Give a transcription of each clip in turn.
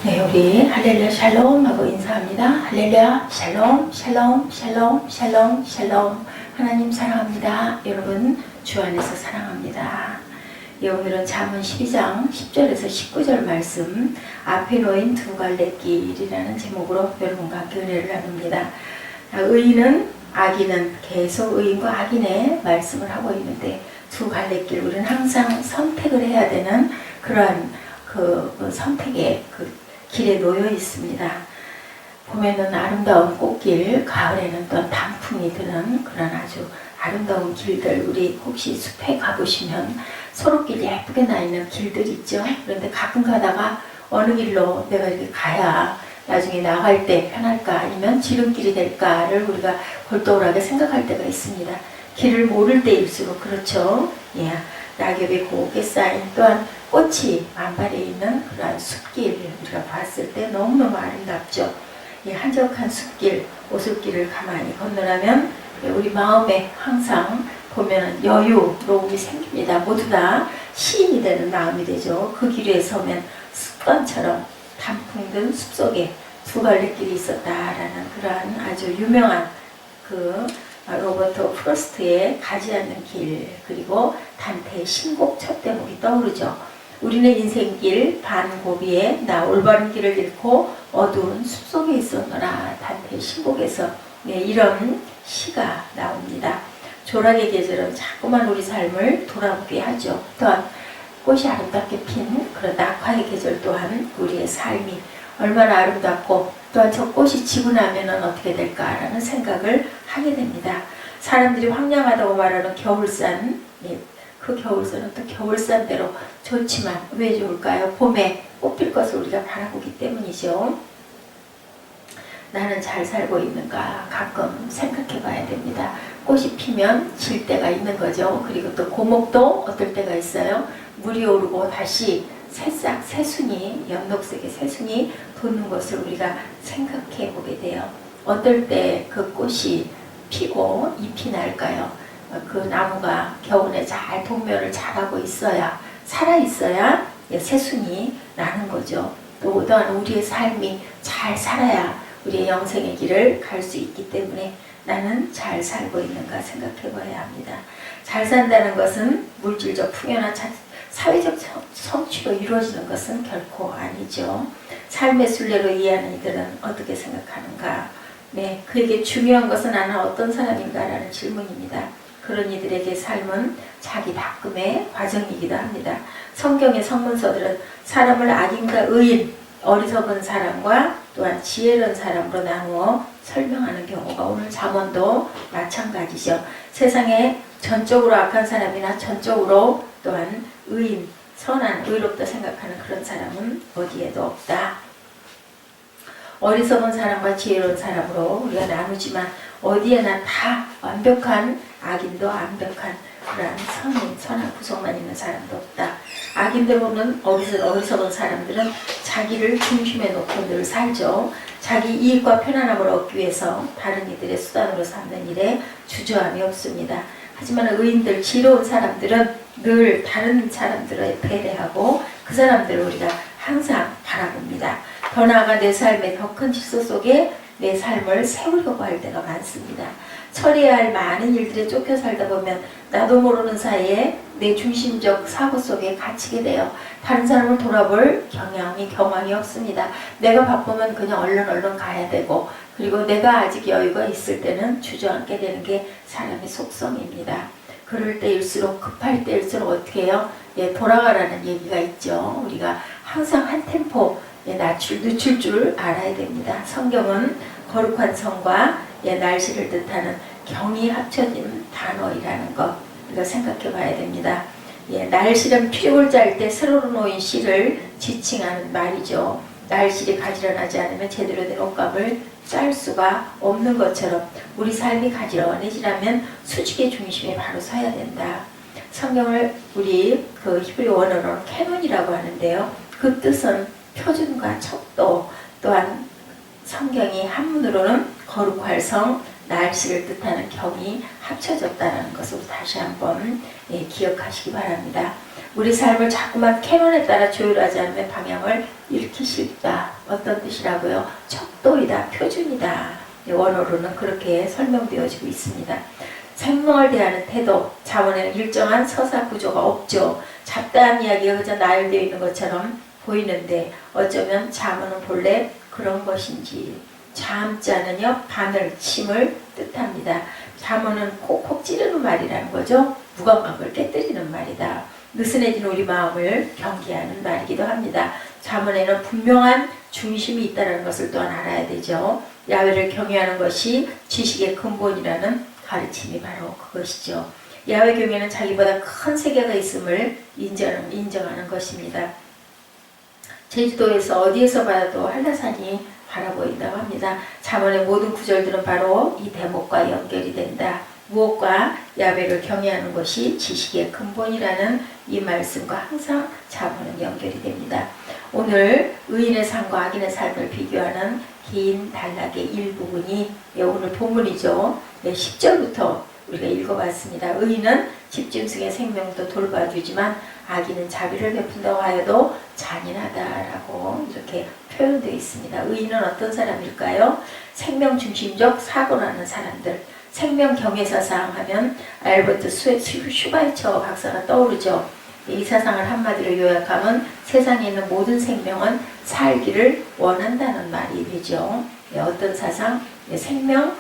네, 우리 할렐루야 샬롬 하고 인사합니다. 할렐루야 샬롬 샬롬 샬롬 샬롬 샬롬. 하나님 사랑합니다. 여러분 주 안에서 사랑합니다. 예, 오늘은 잠언 12장 10절에서 19절 말씀 앞에 놓인 두 갈래 길이라는 제목으로 여러분과 함께 은혜를 나눕니다. 의인은 악인은 계속 의인과 악인의 말씀을 하고 있는데 두 갈래 길, 우리는 항상 선택을 해야 되는 그러한 그 선택의 길에 놓여 있습니다. 봄에는 아름다운 꽃길, 가을에는 또 단풍이 드는 그런 아주 아름다운 길들, 우리 혹시 숲에 가보시면 소록길 예쁘게 나 있는 길들 있죠. 그런데 가끔 가다가 어느 길로 내가 이렇게 가야 나중에 나갈 때 편할까, 아니면 지름길이 될까를 우리가 골똘하게 생각할 때가 있습니다. 길을 모를 때일수록 그렇죠. 예, 낙엽이 곱게 쌓인, 또한 꽃이 만발해 있는 그러한 숲길 우리가 봤을 때 너무너무 아름답죠. 이 한적한 숲길, 오솔길을 가만히 건너라면 우리 마음에 항상 보면 여유로움이 생깁니다. 모두 다 시인이 되는 마음이 되죠. 그 길에 서면 습관처럼 단풍 든 숲속에 두 갈래 길이 있었다라는 그러한 아주 유명한 로버트 프로스트의 가지 않는 길, 그리고 단테의 신곡 첫 대목이 떠오르죠. 우리는 인생길 반고비에 나 올바른 길을 잃고 어두운 숲속에 있었노라. 단테의 신곡에서 이런 시가 나옵니다. 조락의 계절은 자꾸만 우리 삶을 돌아보게 하죠. 또한 꽃이 아름답게 핀 그런 낙화의 계절 또한 우리의 삶이 얼마나 아름답고, 또한 저 꽃이 지고 나면 어떻게 될까라는 생각을 하게 됩니다. 사람들이 황량하다고 말하는 겨울산, 그 겨울산은 또 겨울산대로 좋지만 왜 좋을까요? 봄에 꽃필 것을 우리가 바라보기 때문이죠. 나는 잘 살고 있는가 가끔 생각해 봐야 됩니다. 꽃이 피면 질 때가 있는 거죠. 그리고 또 고목도 어떨 때가 있어요. 물이 오르고 다시 새싹, 새순이, 연녹색의 새순이 돋는 것을 우리가 생각해 보게 돼요. 어떨 때 그 꽃이 피고 잎이 날까요? 그 나무가 겨울에 잘 동면을 잘하고 있어야, 살아있어야 새순이 나는 거죠. 또 또한 우리의 삶이 잘 살아야 우리의 영생의 길을 갈 수 있기 때문에 나는 잘 살고 있는가 생각해 봐야 합니다. 잘 산다는 것은 물질적 풍요나 사회적 성취로 이루어지는 것은 결코 아니죠. 삶의 순례로 이해하는 이들은 어떻게 생각하는가? 네, 그에게 중요한 것은 나는 어떤 사람인가라는 질문입니다. 그런 이들에게 삶은 자기 닦음의 과정이기도 합니다. 성경의 성문서들은 사람을 악인과 의인, 어리석은 사람과 또한 지혜로운 사람으로 나누어 설명하는 경우가, 오늘 잠언도 마찬가지죠. 세상에 전적으로 악한 사람이나 전적으로 또한 의인, 선한, 의롭다 생각하는 그런 사람은 어디에도 없다. 어리석은 사람과 지혜로운 사람으로 우리가 나누지만 어디에나 다 완벽한 악인도 완벽한 그러한 선인, 선한 구성만 있는 사람도 없다. 악인들로는 어리석은 사람들은 자기를 중심에 놓고 늘 살죠. 자기 이익과 편안함을 얻기 위해서 다른 이들의 수단으로 삼는 일에 주저함이 없습니다. 하지만 의인들, 지혜로운 사람들은 늘 다른 사람들을 배려하고 그 사람들을 우리가 항상 바라봅니다. 더 나아가 내 삶의 더 큰 질서 속에 내 삶을 세우려고 할 때가 많습니다. 처리해야 할 많은 일들에 쫓겨 살다 보면 나도 모르는 사이에 내 중심적 사고 속에 갇히게 돼요. 다른 사람을 돌아볼 경황이 없습니다. 내가 바쁘면 그냥 얼른 가야 되고, 그리고 내가 아직 여유가 있을 때는 주저앉게 되는 게 사람의 속성입니다. 그럴 때일수록, 급할 때일수록 어떻게 해요? 돌아가라는 얘기가 있죠. 우리가 항상 한 템포 늦출 줄 알아야 됩니다. 성경은 거룩한 성과 날씨를 뜻하는 경이 합쳐진 단어이라는 것 우리가 생각해 봐야 됩니다. 날씨는 피죽을 짤 때 세로로 놓인 실을 지칭하는 말이죠. 날실이 가지런하지 않으면 제대로 된 옷감을 짤 수가 없는 것처럼 우리 삶이 가지런해지려면 수직의 중심에 바로 서야 된다. 성경을 우리 히브리 원어로는 캐논이라고 하는데요. 그 뜻은 표준과 척도, 또한 성경이 한문으로는 거룩할 성, 날씨를 뜻하는 경이 합쳐졌다는 것을 다시 한번 기억하시기 바랍니다. 우리 삶을 자꾸만 캐논에 따라 조율하지 않는 방향을 잃기 쉽다. 어떤 뜻이라고요? 척도이다, 표준이다. 원어로는 그렇게 설명되어지고 있습니다. 생명을 대하는 태도, 자문에는 일정한 서사 구조가 없죠. 잡다한 이야기가 그저 나열되어 있는 것처럼 보이는데 어쩌면 자문은 본래 그런 것인지. 잠자는요, 바늘, 침을 뜻합니다. 자문은 콕콕 찌르는 말이라는 거죠. 무감각을 깨뜨리는 말이다. 느슨해진 우리 마음을 경계하는 말이기도 합니다. 자문에는 분명한 중심이 있다는 것을 또한 알아야 되죠. 야훼를 경외하는 것이 지식의 근본이라는 가르침이 바로 그것이죠. 야훼 경외는 자기보다 큰 세계가 있음을 인정하는 것입니다. 제주도에서 어디에서 봐도 한라산이 바라보인다고 합니다. 잠언의 모든 구절들은 바로 이 대목과 연결이 된다. 무엇과 야훼를 경외하는 것이 지식의 근본이라는 이 말씀과 항상 잠언은 연결이 됩니다. 오늘 의인의 삶과 악인의 삶을 비교하는 긴 단락의 일부분이 오늘 본문이죠. 10절부터 우리가 읽어봤습니다. 의인은 집짐승의 생명도 돌봐주지만 악인은 자비를 베푼다고 하여도 잔인하다라고 이렇게 표현되어 있습니다. 의인은 어떤 사람일까요? 생명 중심적 사고나는 사람들. 생명 경외사상 하면 알버트 슈바이처 박사가 떠오르죠. 이 사상을 한마디로 요약하면 세상에 있는 모든 생명은 살기를 원한다는 말이 되죠. 어떤 사상? 생명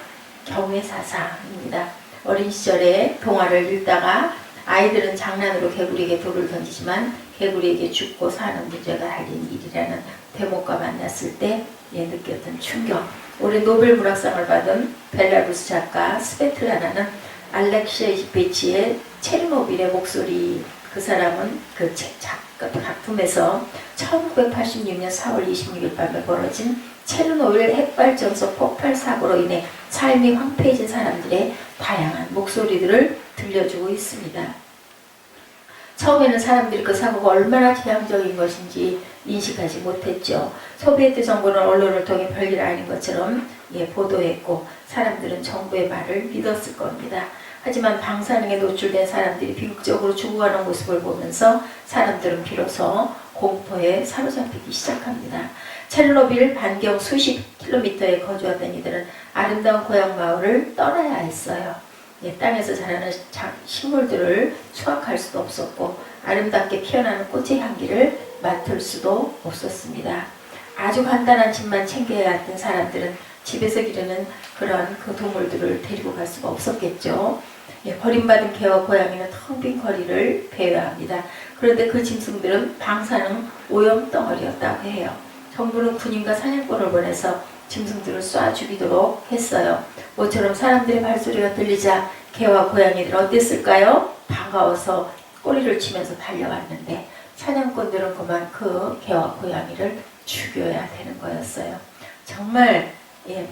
경외사상입니다. 어린 시절에 동화를 읽다가 아이들은 장난으로 개구리에게 돌을 던지지만 개구리에게 죽고 사는 문제가 달린 일이라는 대목과 만났을 때 느꼈던 충격. 올해 노벨 문학상을 받은 벨라루스 작가 스베틀라나는 알렉시에이 베치의 체르노빌의 목소리, 그 사람은 그 작품에서 1986년 4월 26일 밤에 벌어진 체르노빌 핵발전소 폭발 사고로 인해 삶이 황폐해진 사람들의 다양한 목소리들을 들려주고 있습니다. 처음에는 사람들이 그 사고가 얼마나 재앙적인 것인지 인식하지 못했죠. 소비에트 정부는 언론을 통해 별일 아닌 것처럼 보도했고 사람들은 정부의 말을 믿었을 겁니다. 하지만 방사능에 노출된 사람들이 비극적으로 죽어가는 모습을 보면서 사람들은 비로소 공포에 사로잡히기 시작합니다. 체르노빌 반경 수십 킬로미터에 거주하던 이들은 아름다운 고향 마을을 떠나야 했어요. 땅에서 자라는 식물들을 수확할 수도 없었고 아름답게 피어나는 꽃의 향기를 맡을 수도 없었습니다. 아주 간단한 집만 챙겨야 했던 사람들은 집에서 기르는 그런 그 동물들을 데리고 갈 수가 없었겠죠. 버림받은 개와 고양이는 텅 빈 거리를 배워야 합니다. 그런데 그 짐승들은 방사능 오염 덩어리였다고 해요. 정부는 군인과 사냥꾼을 보내서 짐승들을 쏴 죽이도록 했어요. 모처럼 사람들의 발소리가 들리자 개와 고양이들 어땠을까요? 반가워서 꼬리를 치면서 달려왔는데 사냥꾼들은 그만 그 개와 고양이를 죽여야 되는 거였어요. 정말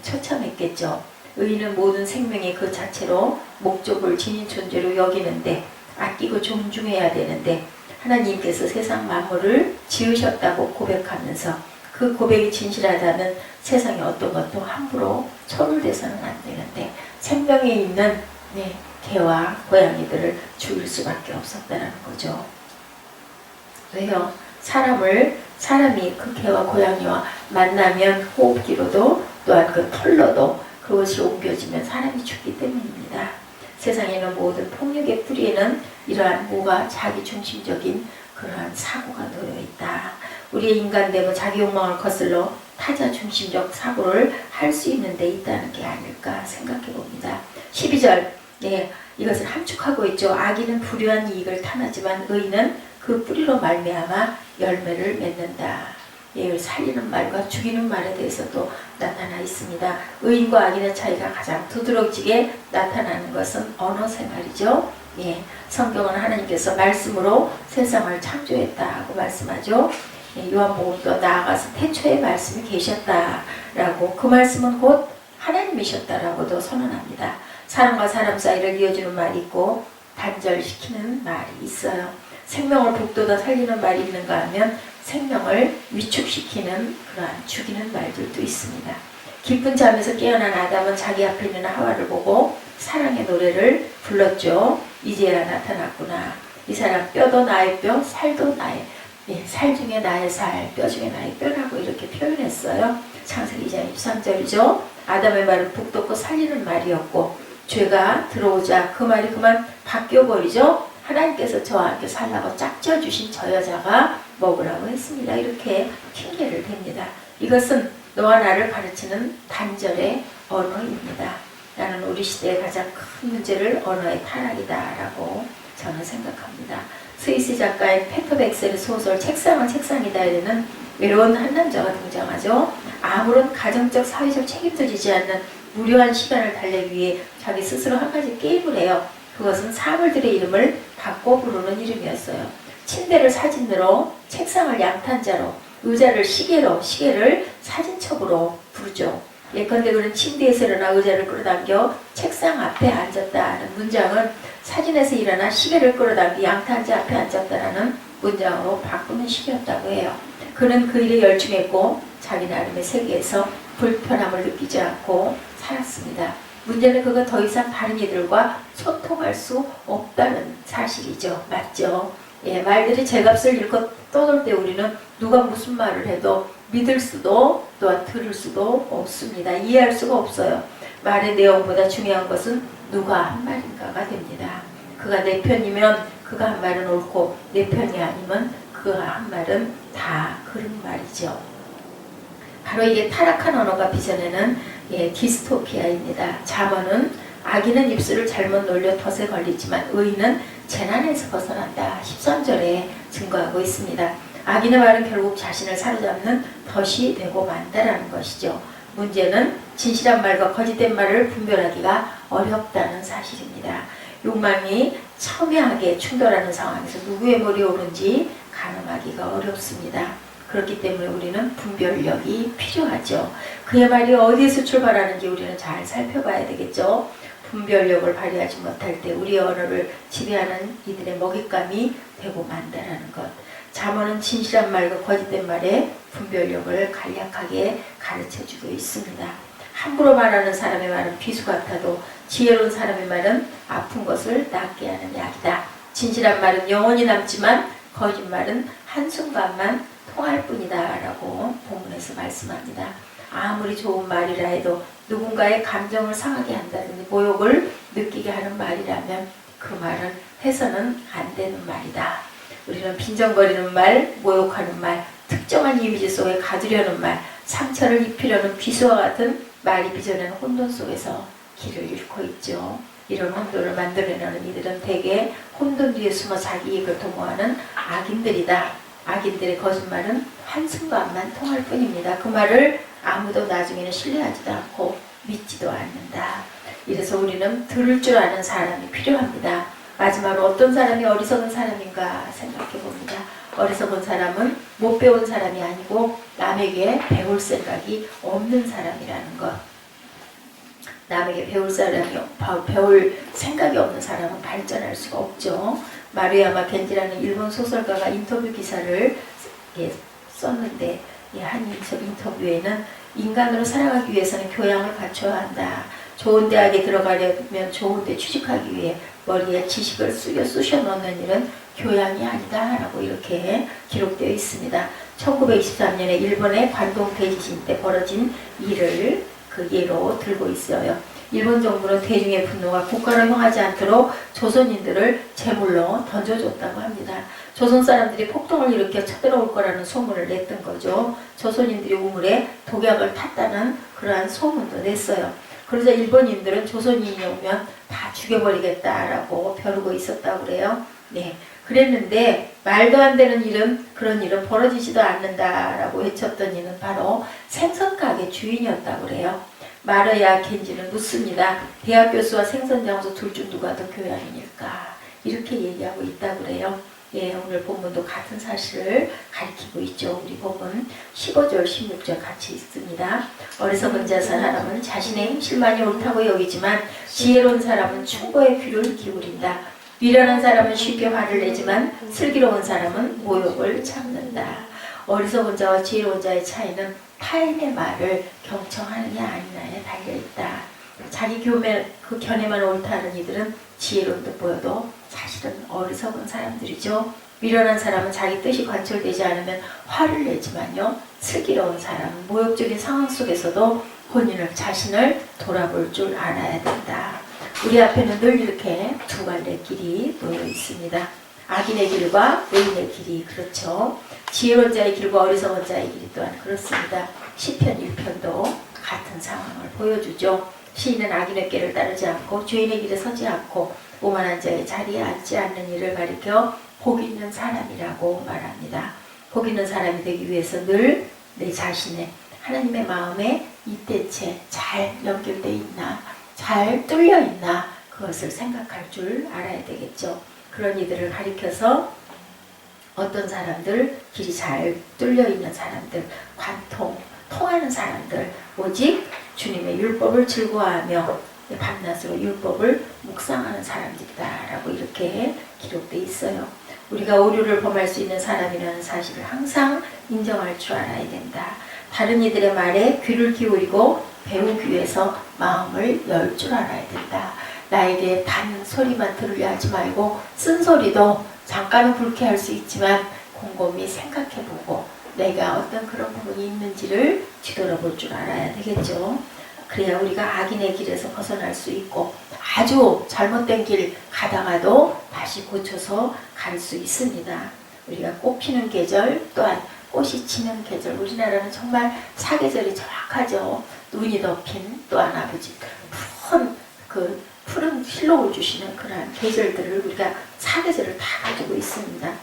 처참했겠죠. 의인은 모든 생명이 그 자체로 목적을 지닌 존재로 여기는데 아끼고 존중해야 되는데 하나님께서 세상 만물을 지으셨다고 고백하면서 그 고백이 진실하다면 세상에 어떤 것도 함부로 손을 대서는 안 되는데 생명에 있는 개와 고양이들을 죽일 수밖에 없었다는 거죠. 왜요? 사람이 그 개와 고양이와 만나면 호흡기로도 또한 그 털로도 그것이 옮겨지면 사람이 죽기 때문입니다. 세상에 있는 모든 폭력의 뿌리에는 이러한 무가 자기중심적인 그러한 사고가 놓여 있다. 우리의 인간됨은 자기 욕망을 거슬러 타자 중심적 사고를 할 수 있는 데 있다는 게 아닐까 생각해 봅니다. 12절 이것을 함축하고 있죠. 악인은 불의한 이익을 탐하지만 의인은 그 뿌리로 말미암아 열매를 맺는다. 살리는 말과 죽이는 말에 대해서도 나타나 있습니다. 의인과 악인의 차이가 가장 두드러지게 나타나는 것은 언어 생활이죠. 성경은 하나님께서 말씀으로 세상을 창조했다고 말씀하죠. 요한복음도 나아가서 태초에 말씀이 계셨다라고, 그 말씀은 곧 하나님이셨다라고도 선언합니다. 사람과 사람 사이를 이어주는 말이 있고 단절시키는 말이 있어요. 생명을 북돋아 살리는 말이 있는가 하면 생명을 위축시키는 그러한 죽이는 말들도 있습니다. 깊은 잠에서 깨어난 아담은 자기 앞에 있는 하와를 보고 사랑의 노래를 불렀죠. 이제야 나타났구나. 이 사람 뼈도 나의 뼈, 살도 나의, 살 중에 나의 살, 뼈 중에 나의 뼈라고 이렇게 표현했어요. 창세기 2장 23절이죠. 아담의 말은 북돋고 살리는 말이었고 죄가 들어오자 그 말이 그만 바뀌어버리죠. 하나님께서 저와 함께 살라고 짝지어주신 저 여자가 먹으라고 했습니다. 이렇게 핑계를 댑니다. 이것은 너와 나를 가르치는 단절의 언어입니다. 나는 우리 시대의 가장 큰 문제를 언어의 타락이다라고 저는 생각합니다. 스위스 작가인 페터 백셀의 소설 책상은 책상이다에는 외로운 한 남자가 등장하죠. 아무런 가정적 사회적 책임도 지지 않는 무료한 시간을 달래기 위해 자기 스스로 한 가지 게임을 해요. 그것은 사물들의 이름을 바꿔 부르는 이름이었어요. 침대를 사진으로, 책상을 양탄자로, 의자를 시계로, 시계를 사진첩으로 부르죠. 예컨대 그는 침대에서 일어나 의자를 끌어당겨 책상 앞에 앉았다는 문장은 사진에서 일어나 시계를 끌어당겨 양탄자 앞에 앉았다라는 문장으로 바꾸는 식이었다고 해요. 그는 그 일에 열중했고 자기 나름의 세계에서 불편함을 느끼지 않고 살았습니다. 문제는 그가 더 이상 다른 이들과 소통할 수 없다는 사실이죠. 맞죠? 말들이 제값을 잃고 떠돌 때 우리는 누가 무슨 말을 해도 믿을 수도 또한 들을 수도 없습니다. 이해할 수가 없어요. 말의 내용보다 중요한 것은 누가 한 말인가가 됩니다. 그가 내 편이면 그가 한 말은 옳고 내 편이 아니면 그가 한 말은 다 그런 말이죠. 바로 이게 타락한 언어가 빚어내는 디스토피아입니다. 잠언은 악인은 입술을 잘못 놀려 덫에 걸리지만 의인은 재난에서 벗어난다. 13절에 증거하고 있습니다. 악인의 말은 결국 자신을 사로잡는 덫이 되고 만다라는 것이죠. 문제는 진실한 말과 거짓된 말을 분별하기가 어렵다는 사실입니다. 욕망이 첨예하게 충돌하는 상황에서 누구의 머리에 오른지 가늠하기가 어렵습니다. 그렇기 때문에 우리는 분별력이 필요하죠. 그의 말이 어디에서 출발하는지 우리는 잘 살펴봐야 되겠죠. 분별력을 발휘하지 못할 때 우리의 언어를 지배하는 이들의 먹잇감이 되고 만다라는 것. 잠언은 진실한 말과 거짓된 말의 분별력을 간략하게 가르쳐주고 있습니다. 함부로 말하는 사람의 말은 비수 같아도 지혜로운 사람의 말은 아픈 것을 낫게 하는 약이다. 진실한 말은 영원히 남지만 거짓말은 한순간만 통할 뿐이다 라고 본문에서 말씀합니다. 아무리 좋은 말이라 해도 누군가의 감정을 상하게 한다든지 모욕을 느끼게 하는 말이라면 그 말은 해서는 안 되는 말이다. 우리는 빈정거리는 말, 모욕하는 말, 특정한 이미지 속에 가두려는 말, 상처를 입히려는 비수와 같은 말이 빚어내는 혼돈 속에서 길을 잃고 있죠. 이런 혼돈을 만들어내는 이들은 대개 혼돈 뒤에 숨어 자기 이익을 도모하는 악인들이다. 악인들의 거짓말은 한순간만 통할 뿐입니다. 그 말을 아무도 나중에는 신뢰하지도 않고 믿지도 않는다. 이래서 우리는 들을 줄 아는 사람이 필요합니다. 마지막으로 어떤 사람이 어리석은 사람인가 생각해 봅니다. 어리석은 사람은 못 배운 사람이 아니고 남에게 배울 생각이 없는 사람이라는 것. 남에게 배울 생각이 없는 사람은 발전할 수가 없죠. 마루야마 겐지라는 일본 소설가가 인터뷰 기사를 썼는데 한 인터뷰에는 인간으로 살아가기 위해서는 교양을 갖춰야 한다. 좋은 대학에 들어가려면 좋은 데 취직하기 위해 머리에 지식을 쑤셔 넣는 일은 교양이 아니다 라고 이렇게 기록되어 있습니다. 1923년에 일본의 관동 대지진 때 벌어진 일을 그 예로 들고 있어요. 일본 정부는 대중의 분노가 국가를 향하지 않도록 조선인들을 제물로 던져줬다고 합니다. 조선 사람들이 폭동을 일으켜 쳐들어올 거라는 소문을 냈던 거죠. 조선인들이 우물에 독약을 탔다는 그러한 소문도 냈어요. 그러자 일본인들은 조선인이 오면 다 죽여버리겠다라고 벼르고 있었다고 그래요. 그랬는데 말도 안 되는 일은 그런 일은 벌어지지도 않는다라고 외쳤던 이는 바로 생선가게 주인이었다고 그래요. 마루야 겐지는 묻습니다. 대학 교수와 생선장수 둘 중 누가 더 교양이니까 이렇게 얘기하고 있다고 그래요. 오늘 본문도 같은 사실을 가리키고 있죠. 우리 본문 15절 16절 같이 있습니다. 어리석은 자 사람은 자신의 행실만이 옳다고 여기지만 지혜로운 사람은 충고의 귀를 기울인다. 미련한 사람은 쉽게 화를 내지만 슬기로운 사람은 모욕을 참는다. 어리석은 자와 지혜로운 자의 차이는 타인의 말을 경청하느냐 아니냐에 달려있다. 자기 그 견해만 옳다는 이들은 지혜로운 듯 보여도 사실은 어리석은 사람들이죠. 미련한 사람은 자기 뜻이 관철되지 않으면 화를 내지만요, 슬기로운 사람은 모욕적인 상황 속에서도 본인을 자신을 돌아볼 줄 알아야 된다. 우리 앞에는 늘 이렇게 두 갈래 길이 놓여 있습니다. 악인의 길과 의인의 길이 그렇죠. 지혜로운 자의 길과 어리석은 자의 길이 또한 그렇습니다. 시편 1편도 같은 상황을 보여주죠. 시인은 악인의 길을 따르지 않고 죄인의 길에 서지 않고 오만한 자의 자리에 앉지 않는 일을 가리켜 복 있는 사람이라고 말합니다. 복 있는 사람이 되기 위해서 늘 내 자신의 하나님의 마음에 이때째 잘 연결되어 있나, 잘 뚫려 있나, 그것을 생각할 줄 알아야 되겠죠. 그런 이들을 가리켜서 어떤 사람들, 길이 잘 뚫려 있는 사람들, 통하는 사람들, 오직 주님의 율법을 즐거워하며 밤낮으로 율법을 묵상하는 사람들이다라고 이렇게 기록되어 있어요. 우리가 오류를 범할 수 있는 사람이라는 사실을 항상 인정할 줄 알아야 된다. 다른 이들의 말에 귀를 기울이고 배우기 위해서 마음을 열 줄 알아야 된다. 나에게 단 소리만 들으려 하지 말고 쓴소리도 잠깐은 불쾌할 수 있지만 곰곰이 생각해보고 내가 어떤 그런 부분이 있는지를 뒤돌아볼 줄 알아야 되겠죠. 그래야 우리가 악인의 길에서 벗어날 수 있고 아주 잘못된 길 가다가도 다시 고쳐서 갈 수 있습니다. 우리가 꽃 피는 계절 또한 꽃이 지는 계절, 우리나라는 정말 사계절이 정확하죠. 눈이 덮인 또한 아버지 푸른 실록을 주시는 그러한 계절들을 우리가 사계절을 다 가지고 있습니다.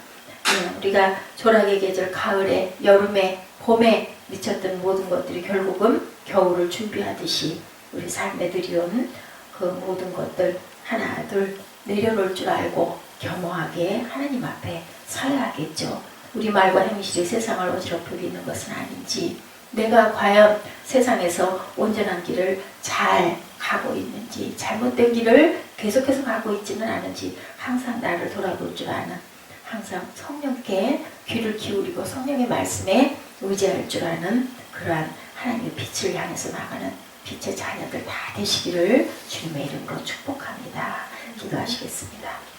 우리가 조락의 계절, 가을에, 여름에, 봄에 미쳤던 모든 것들이 결국은 겨울을 준비하듯이 우리 삶에 들여온 그 모든 것들 하나 둘 내려놓을 줄 알고 겸허하게 하나님 앞에 서야 하겠죠. 우리 말과 행실이 세상을 어지럽히고 있는 것은 아닌지, 내가 과연 세상에서 온전한 길을 잘 가고 있는지, 잘못된 길을 계속해서 가고 있지는 않은지 항상 나를 돌아볼 줄 아는, 항상 성령께 귀를 기울이고 성령의 말씀에 의지할 줄 아는 그러한 하나님의 빛을 향해서 나가는 빛의 자녀들 다 되시기를 주님의 이름으로 축복합니다. 기도하시겠습니다.